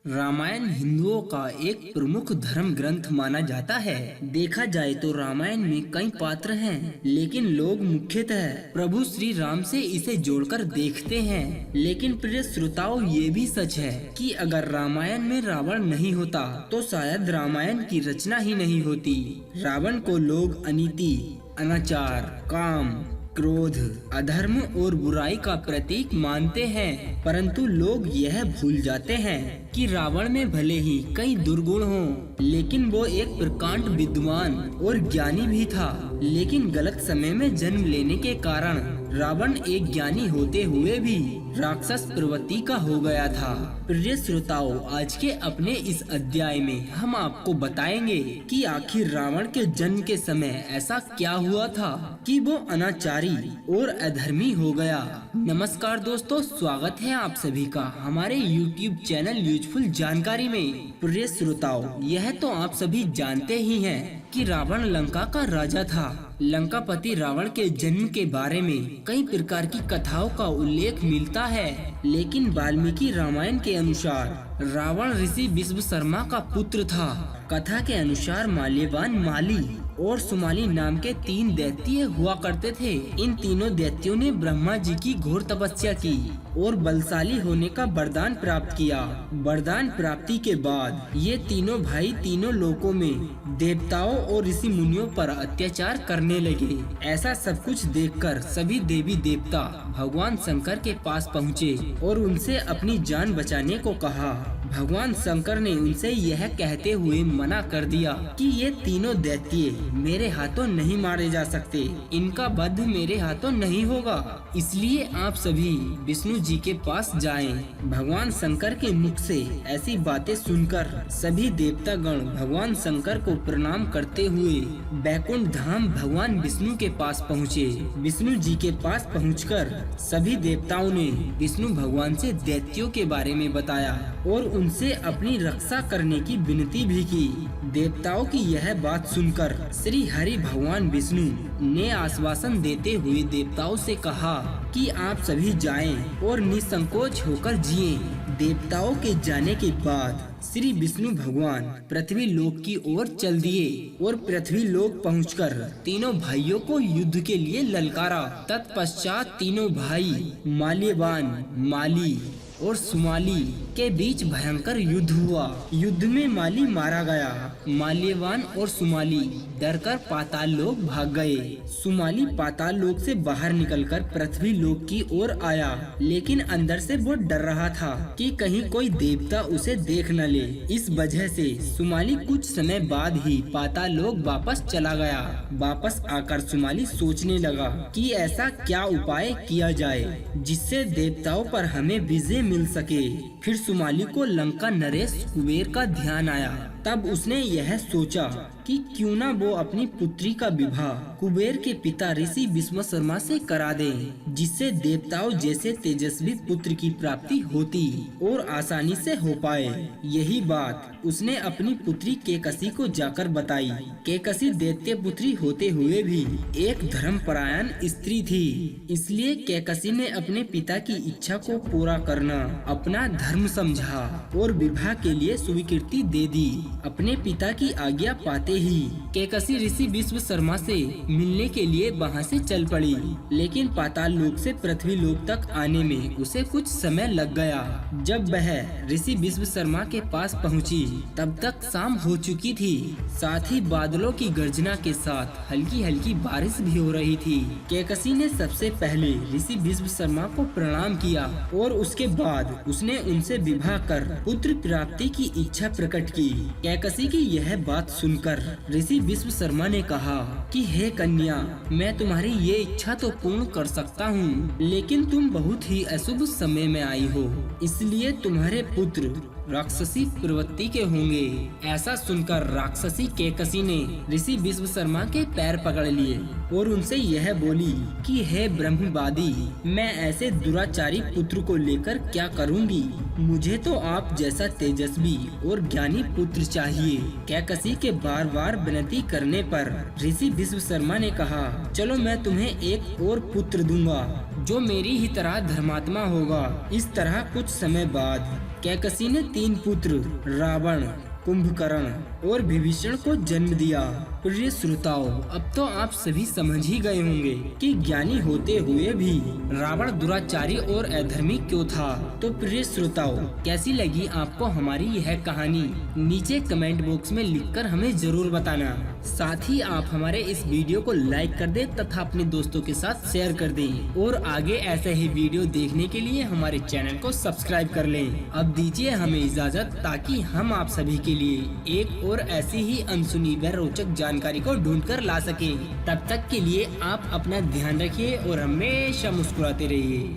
रामायण हिंदुओं का एक प्रमुख धर्म ग्रंथ माना जाता है। देखा जाए तो रामायण में कई पात्र हैं, लेकिन लोग मुख्यतः प्रभु श्री राम से इसे जोड़कर देखते हैं। लेकिन प्रिय श्रोताओं, ये भी सच है कि अगर रामायण में रावण नहीं होता तो शायद रामायण की रचना ही नहीं होती। रावण को लोग अनीति, अनाचार, काम, क्रोध, अधर्म और बुराई का प्रतीक मानते हैं, परंतु लोग यह भूल जाते हैं कि रावण में भले ही कई दुर्गुण हों, लेकिन वो एक प्रकांड विद्वान और ज्ञानी भी था। लेकिन गलत समय में जन्म लेने के कारण रावण एक ज्ञानी होते हुए भी राक्षस प्रवृत्ति का हो गया था। प्रिय श्रोताओं, आज के अपने इस अध्याय में हम आपको बताएंगे कि आखिर रावण के जन्म के समय ऐसा क्या हुआ था कि वो अनाचारी और अधर्मी हो गया। नमस्कार दोस्तों, स्वागत है आप सभी का हमारे YouTube चैनल यूजफुल जानकारी में। प्रिय श्रोताओं, यह तो आप सभी जानते ही हैं कि रावण लंका का राजा था। लंकापति रावण के जन्म के बारे में कई प्रकार की कथाओं का उल्लेख मिलता है, लेकिन वाल्मीकि रामायण के अनुसार रावण ऋषि विश्वकर्मा का पुत्र था। कथा के अनुसार माल्यवान, माली और सुमाली नाम के 3 दैत्य हुआ करते थे। इन तीनों दैत्यों ने ब्रह्मा जी की घोर तपस्या की और बलशाली होने का वरदान प्राप्त किया। वरदान प्राप्ति के बाद ये तीनों भाई तीनों लोकों में देवताओं और ऋषि मुनियों पर अत्याचार करने लगे। ऐसा सब कुछ देखकर सभी देवी देवता भगवान शंकर के पास पहुँचे और उनसे अपनी जान बचाने को कहा। भगवान शंकर ने उनसे यह कहते हुए मना कर दिया कि ये तीनों दैत्य मेरे हाथों नहीं मारे जा सकते, इनका वध मेरे हाथों नहीं होगा, इसलिए आप सभी विष्णु जी के पास जाएं। भगवान शंकर के मुख से ऐसी बातें सुनकर सभी देवतागण भगवान शंकर को प्रणाम करते हुए बैकुंठ धाम भगवान विष्णु के पास पहुँचे। विष्णु जी के पास पहुँचकर सभी देवताओं ने विष्णु भगवान से दैत्यों के बारे में बताया और उनसे अपनी रक्षा करने की विनती भी की। देवताओं की यह बात सुनकर श्री हरि भगवान विष्णु ने आश्वासन देते हुए देवताओं से कहा कि आप सभी जाएं और निसंकोच होकर जिएं। देवताओं के जाने के बाद श्री विष्णु भगवान पृथ्वी लोक की ओर चल दिए और पृथ्वी लोक पहुंचकर तीनों भाइयों को युद्ध के लिए ललकारा। तत्पश्चात तीनों भाई माल्यवान, माली और सुमाली के बीच भयंकर युद्ध हुआ। युद्ध में माली मारा गया। माल्यवान और सुमाली डरकर पाताल लोक भाग गए। सुमाली पाताल लोक से बाहर निकलकर पृथ्वी लोक की ओर आया, लेकिन अंदर से वो डर रहा था कि कहीं कोई देवता उसे देख न ले। इस वजह से सुमाली कुछ समय बाद ही पाताल लोक वापस चला गया। वापस आकर सुमाली सोचने लगा कि ऐसा क्या उपाय किया जाए जिससे देवताओं पर हमें विजय मिल सके। फिर सुमाली को लंका नरेश कुबेर का ध्यान आया। तब उसने यह सोचा कि क्यों ना वो अपनी पुत्री का विवाह कुबेर के पिता ऋषि विश्वकर्मा से करा दे, जिससे देवताओं जैसे तेजस्वी पुत्र की प्राप्ति होती और आसानी से हो पाए। यही बात उसने अपनी पुत्री केकसी को जाकर बताई। केकसी दैत्य पुत्री होते हुए भी एक धर्मपरायण स्त्री थी, इसलिए केकसी ने अपने पिता की इच्छा को पूरा करना अपना धर्म समझा और विवाह के लिए स्वीकृति दे दी। अपने पिता की आज्ञा पाते ही केकसी ऋषि विश्वकर्मा से मिलने के लिए वहां से चल पड़ी, लेकिन पाताल लोक से पृथ्वी लोक तक आने में उसे कुछ समय लग गया। जब वह ऋषि विश्वकर्मा के पास पहुंची, तब तक शाम हो चुकी थी। साथ ही बादलों की गर्जना के साथ हल्की हल्की बारिश भी हो रही थी। केकसी ने सबसे पहले ऋषि विश्वकर्मा को प्रणाम किया और उसके बाद उसने उनसे विवाह कर पुत्र प्राप्ति की इच्छा प्रकट की। केकसी की यह बात सुनकर ऋषि विश्वकर्मा ने कहा कि हे कन्या, मैं तुम्हारी ये इच्छा तो पूर्ण कर सकता हूँ, लेकिन तुम बहुत ही अशुभ समय में आई हो, इसलिए तुम्हारे पुत्र राक्षसी प्रवृत्ति के होंगे। ऐसा सुनकर राक्षसी केकसी ने ऋषि विश्वकर्मा के पैर पकड़ लिए और उनसे यह बोली कि हे ब्रह्मवादी, मैं ऐसे दुराचारी पुत्र को लेकर क्या करूंगी? मुझे तो आप जैसा तेजस्वी और ज्ञानी पुत्र चाहिए। केकसी के बार बार विनती करने पर ऋषि विश्वकर्मा ने कहा, चलो मैं तुम्हें एक और पुत्र दूंगा जो मेरी ही तरह धर्मात्मा होगा। इस तरह कुछ समय बाद कैकसी ने 3 पुत्र रावण, कुंभकर्ण और विभीषण को जन्म दिया। प्रिय श्रोताओं, अब तो आप सभी समझ ही गए होंगे कि ज्ञानी होते हुए भी रावण दुराचारी और अधर्मी क्यों था। तो प्रिय श्रोताओं, कैसी लगी आपको हमारी यह कहानी? नीचे कमेंट बॉक्स में लिखकर हमें जरूर बताना। साथ ही आप हमारे इस वीडियो को लाइक कर दें तथा अपने दोस्तों के साथ शेयर कर दें और आगे ऐसे ही वीडियो देखने के लिए हमारे चैनल को सब्सक्राइब कर लें। अब दीजिए हमें इजाजत, ताकि हम आप सभी के लिए एक और ऐसी ही अनसुनी व रोचक जानकारी को ढूंढ कर ला सकें। तब तक के लिए आप अपना ध्यान रखिए और हमेशा मुस्कुराते रहिए।